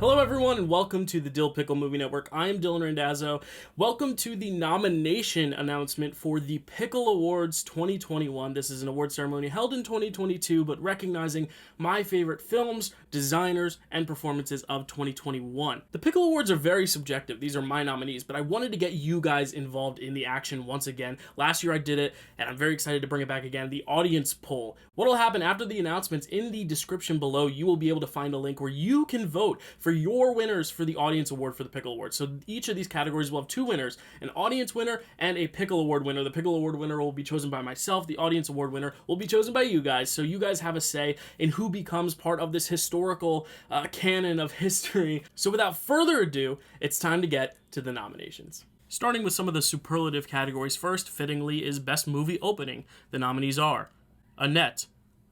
Hello everyone and welcome to the Dyl Pickle Movie Network. I am Dylan Randazzo. Welcome to the nomination announcement for the Pickle Awards 2021. This is an award ceremony held in 2022, but recognizing my favorite films, designers, and performances of 2021. The Pickle Awards are very subjective. These are my nominees, but I wanted to get you guys involved in the action once again. Last year I did it, and I'm very excited to bring it back again. The audience poll. What will happen after the announcements, in the description below, you will be able to find a link where you can vote for your winners for the Audience Award for the Pickle Awards. So each of these categories will have two winners, an Audience winner and a Pickle Award winner. The Pickle Award winner will be chosen by myself. The Audience Award winner will be chosen by you guys. So you guys have a say in who becomes part of this historical canon of history. So without further ado, it's time to get to the nominations. Starting with some of the superlative categories first, fittingly, is Best Movie Opening. The nominees are Annette,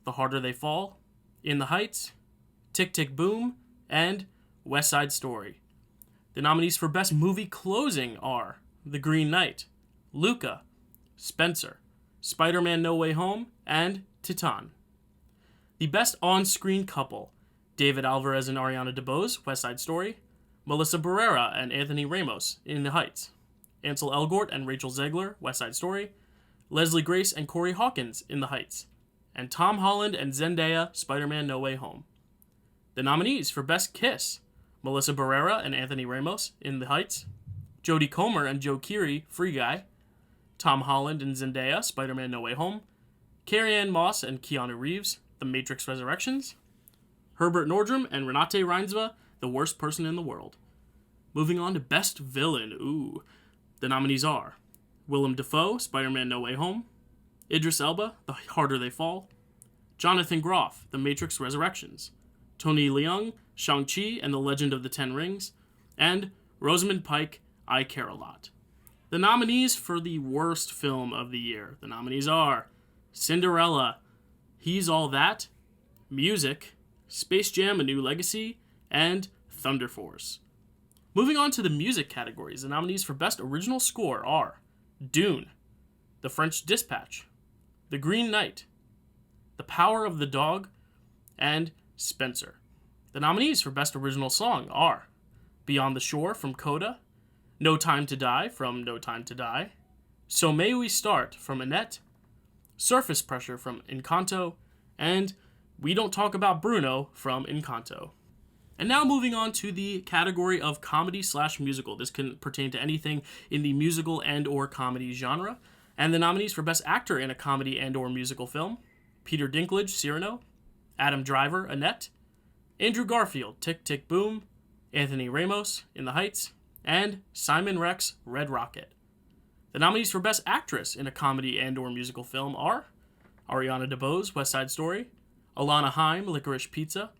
The Harder They Fall, In the Heights, Tick, Tick, Boom, and West Side Story. The nominees for Best Movie Closing are The Green Knight, LUCA, Spencer, Spider-Man No Way Home, and TITANE. The Best On-Screen Couple, David Alvarez and Ariana DeBose, West Side Story, Melissa Barrera and Anthony Ramos, In the Heights, Ansel Elgort and Rachel Zegler, West Side Story, Leslie Grace and Corey Hawkins, In the Heights, and Tom Holland and Zendaya, Spider-Man No Way Home. The nominees for Best Kiss, Melissa Barrera and Anthony Ramos, In the Heights, Jodie Comer and Joe Keery, Free Guy, Tom Holland and Zendaya, Spider-Man No Way Home, Carrie-Anne Moss and Keanu Reeves, The Matrix Resurrections, Herbert Nordrum and Renate Reinsma, The Worst Person in the World. Moving on to Best Villain, the nominees are Willem Dafoe, Spider-Man No Way Home, Idris Elba, The Harder They Fall, Jonathan Groff, The Matrix Resurrections, Tony Leung, Shang-Chi and the Legend of the Ten Rings, and Rosamund Pike, I Care a Lot. The nominees for the worst film of the year. The nominees are Cinderella, He's All That, Music, Space Jam: A New Legacy, and Thunder Force. Moving on to the music categories, the nominees for Best Original Score are Dune, The French Dispatch, The Green Knight, The Power of the Dog, and Spencer. The nominees for Best Original Song are Beyond the Shore from Coda, No Time to Die from No Time to Die, So May We Start from Annette, Surface Pressure from ENCANTO, and We Don't Talk About Bruno from ENCANTO. And now moving on to the category of comedy/musical. This can pertain to anything in the musical and or comedy genre. And the nominees for Best Actor in a Comedy and or Musical Film: Peter Dinklage, Cyrano, Adam Driver, Annette, Andrew Garfield, Tick, Tick, Boom, Anthony Ramos, In the Heights, and Simon Rex, Red Rocket. The nominees for Best Actress in a Comedy and or Musical Film are Ariana DeBose, West Side Story, Alana Haim, Licorice Pizza,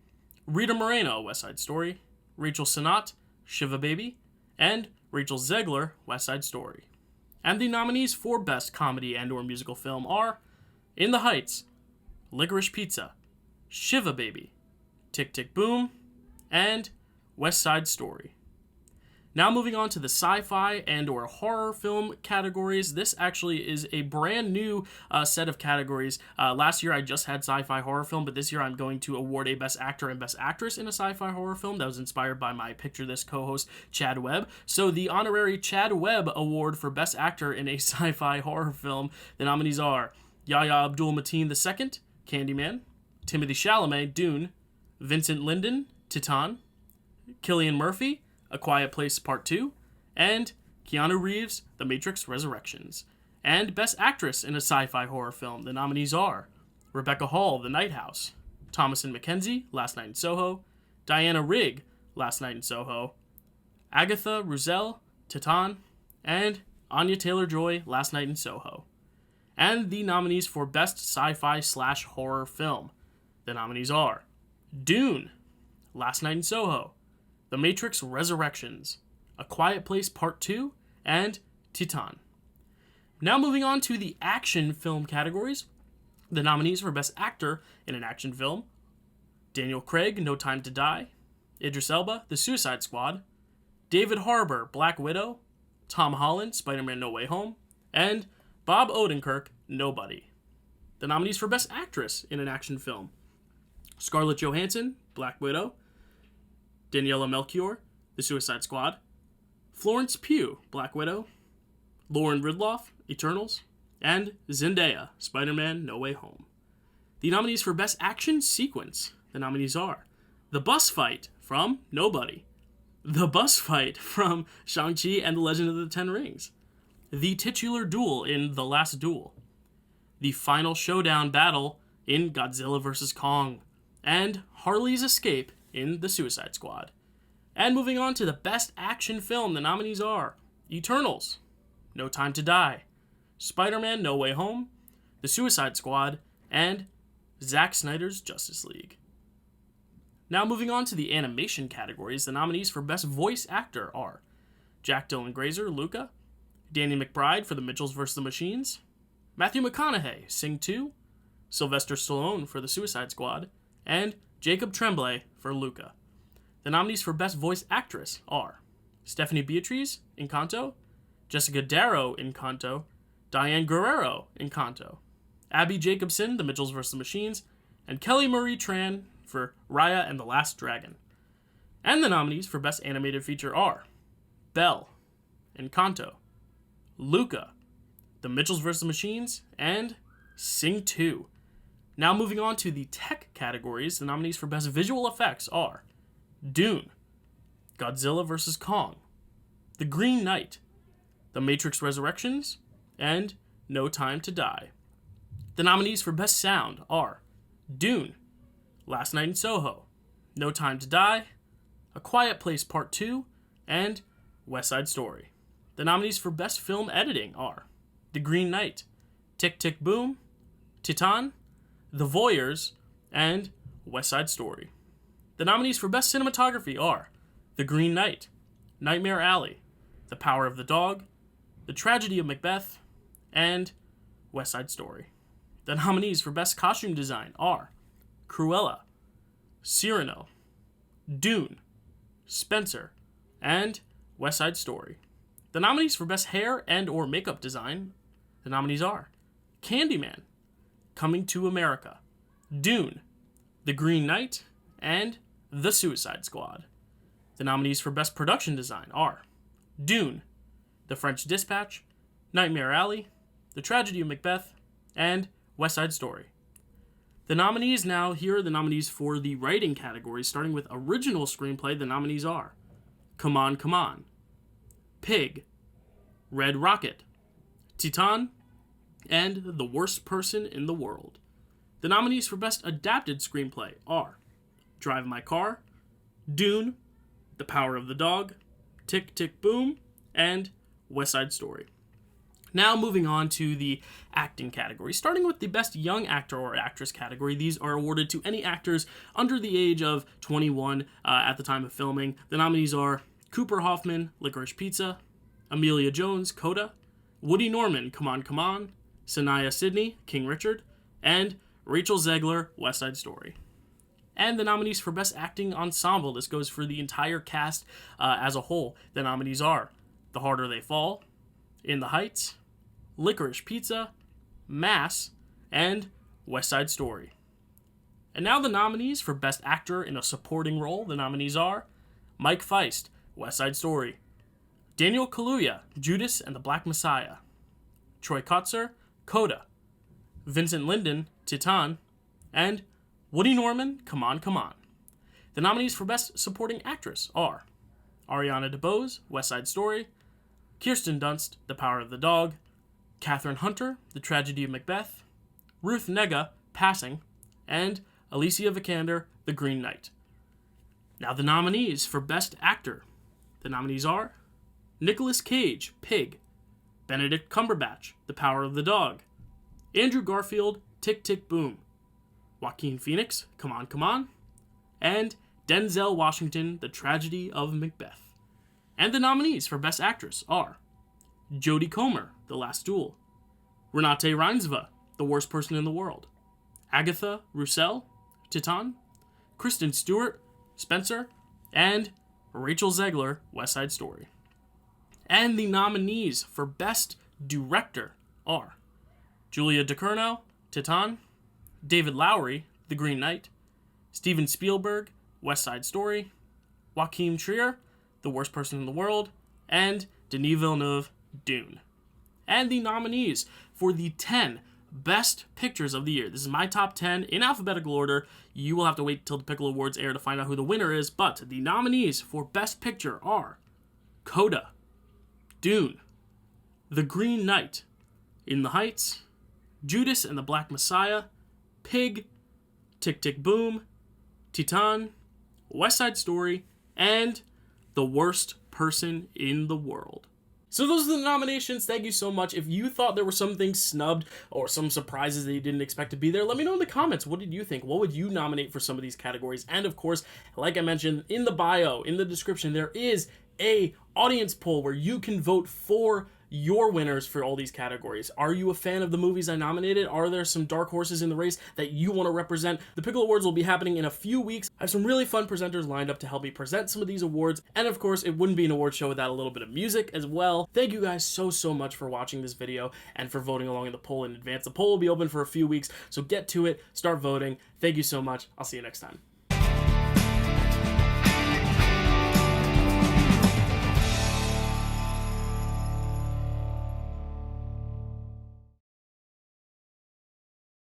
Rita Moreno, West Side Story, Rachel Sennott, Shiva Baby, and Rachel Zegler, West Side Story. And the nominees for Best Comedy and or Musical Film are In the Heights, Licorice Pizza, Shiva Baby, Tick, Tick, Boom, and West Side Story. Now moving on to the sci-fi and or horror film categories. This actually is a brand new set of categories. Last year I just had sci-fi horror film, but this year I'm going to award a Best Actor and Best Actress in a sci-fi horror film. That was inspired by my Picture This co-host, Chad Webb. So the honorary Chad Webb Award for Best Actor in a sci-fi horror film, the nominees are YAHYA Abdul-MATEEN II, Candyman, Timothée Chalamet, Dune, Vincent Lindon, TITANE, Cillian Murphy, A Quiet Place Part 2, and Keanu Reeves, The Matrix Resurrections. And Best Actress in a Sci-Fi Horror Film, the nominees are Rebecca Hall, The Night House, Thomasin McKenzie, Last Night in Soho, Diana Rigg, Last Night in Soho, Agatha Russell, TITANE, and Anya Taylor-Joy, Last Night in Soho. And the nominees for Best Sci-Fi/Horror Film, the nominees are Dune, Last Night in Soho, The Matrix Resurrections, A Quiet Place Part 2, and TITANE. Now moving on to the action film categories. The nominees for Best Actor in an Action Film: Daniel Craig, No Time to Die, Idris Elba, The Suicide Squad, David Harbour, Black Widow, Tom Holland, Spider-Man No Way Home, and Bob Odenkirk, Nobody. The nominees for Best Actress in an Action Film: Scarlett Johansson, Black Widow, Daniela Melchior, The Suicide Squad, Florence Pugh, Black Widow, Lauren Ridloff, Eternals, and Zendaya, Spider-Man No Way Home. The nominees for Best Action Sequence, the nominees are The Bus Fight from Nobody, The Bus Fight from Shang-Chi and the Legend of the Ten Rings, The Titular Duel in The Last Duel, The Final Showdown Battle in Godzilla vs. Kong, and Harley's Escape in The Suicide Squad. And moving on to the Best Action Film, the nominees are Eternals, No Time to Die, Spider-Man No Way Home, The Suicide Squad, and Zack Snyder's Justice League. Now moving on to the animation categories, the nominees for Best Voice Actor are Jack Dylan Grazer, Luca, Danny McBride for The Mitchells vs. the Machines, Matthew McConaughey, Sing 2, Sylvester Stallone for The Suicide Squad, and Jacob Tremblay for Luca. The nominees for Best Voice Actress are Stephanie Beatriz, Encanto, Jessica Darrow, Encanto, Diane Guerrero, Encanto, Abby Jacobson, The Mitchells vs. the Machines, and Kelly Marie Tran for Raya and the Last Dragon. And the nominees for Best Animated Feature are Belle, Encanto, Luca, The Mitchells vs. the Machines, and Sing 2. Now moving on to the tech categories, the nominees for Best Visual Effects are Dune, Godzilla vs. Kong, The Green Knight, The Matrix Resurrections, and No Time to Die. The nominees for Best Sound are Dune, Last Night in Soho, No Time to Die, A Quiet Place Part 2, and West Side Story. The nominees for Best Film Editing are The Green Knight, Tick Tick Boom, Titane, The Voyeurs, and West Side Story. The nominees for Best Cinematography are The Green Knight, Nightmare Alley, The Power of the Dog, The Tragedy of Macbeth, and West Side Story. The nominees for Best Costume Design are Cruella, Cyrano, Dune, Spencer, and West Side Story. The nominees for Best Hair and or Makeup Design, the nominees are Candyman, Coming to America, Dune, The Green Knight, and The Suicide Squad. The nominees for Best Production Design are Dune, The French Dispatch, Nightmare Alley, The Tragedy of Macbeth, and West Side Story. The nominees now, here are the nominees for the writing category. Starting with Original Screenplay, the nominees are Come On, Come On, Pig, Red Rocket, Titane, and The Worst Person in the World. The nominees for Best Adapted Screenplay are Drive My Car, Dune, The Power of the Dog, Tick Tick Boom, and West Side Story. Now moving on to the acting category. Starting with the Best Young Actor or Actress category, these are awarded to any actors under the age of 21 at the time of filming. The nominees are Cooper Hoffman, Licorice Pizza, Amelia Jones, Coda, Woody Norman, Come On, Come On, Sanaya Sidney, King Richard, and Rachel Zegler, West Side Story. And the nominees for Best Acting Ensemble, this goes for the entire cast as a whole. The nominees are The Harder They Fall, In the Heights, Licorice Pizza, Mass, and West Side Story. And now the nominees for Best Actor in a Supporting Role. The nominees are Mike Feist, West Side Story, Daniel Kaluuya, Judas and the Black Messiah, Troy Kotsur, Coda, Vincent Linden, Titane, and Woody Norman, Come On, Come On. The nominees for Best Supporting Actress are Ariana DeBose, West Side Story, Kirsten Dunst, The Power of the Dog, Catherine Hunter, The Tragedy of Macbeth, Ruth Negga, Passing, and Alicia Vikander, The Green Knight. Now the nominees for Best Actor. The nominees are Nicolas Cage, Pig, Benedict Cumberbatch, The Power of the Dog, Andrew Garfield, Tick Tick Boom, Joaquin Phoenix, Come On, Come On, and Denzel Washington, The Tragedy of Macbeth. And the nominees for Best Actress are Jodie Comer, The Last Duel, Renate Reinsve, The Worst Person in the World, Agatha Roussel, Titane, Kristen Stewart, Spencer, and Rachel Zegler, West Side Story. And the nominees for Best Director are Julia DuCournau, Titane, David Lowery, The Green Knight, Steven Spielberg, West Side Story, Joachim Trier, The Worst Person in the World, and Denis Villeneuve, Dune. And the nominees for the 10 Best Pictures of the year. This is my top 10 in alphabetical order. You will have to wait till the Pickle Awards air to find out who the winner is, but the nominees for Best Picture are Coda, Dune, The Green Knight, In the Heights, Judas and the Black Messiah, Pig, Tick Tick Boom, Titane, West Side Story, and The Worst Person in the World. So those are the nominations. Thank you so much. If you thought there were some things snubbed or some surprises that you didn't expect to be there, let me know in the comments. What did you think? What would you nominate for some of these categories? And of course, like I mentioned in the bio, in the description, there is a audience poll where you can vote for your winners for all these categories. Are you a fan of the movies I nominated? Are there some dark horses in the race that you want to represent? The Pickle Awards will be happening in a few weeks. I have some really fun presenters lined up to help me present some of these awards. And of course, it wouldn't be an award show without a little bit of music as well. Thank you guys so much for watching this video and for voting along in the poll in advance. The poll will be open for a few weeks, so get to it, start voting. Thank you so much. I'll see you next time.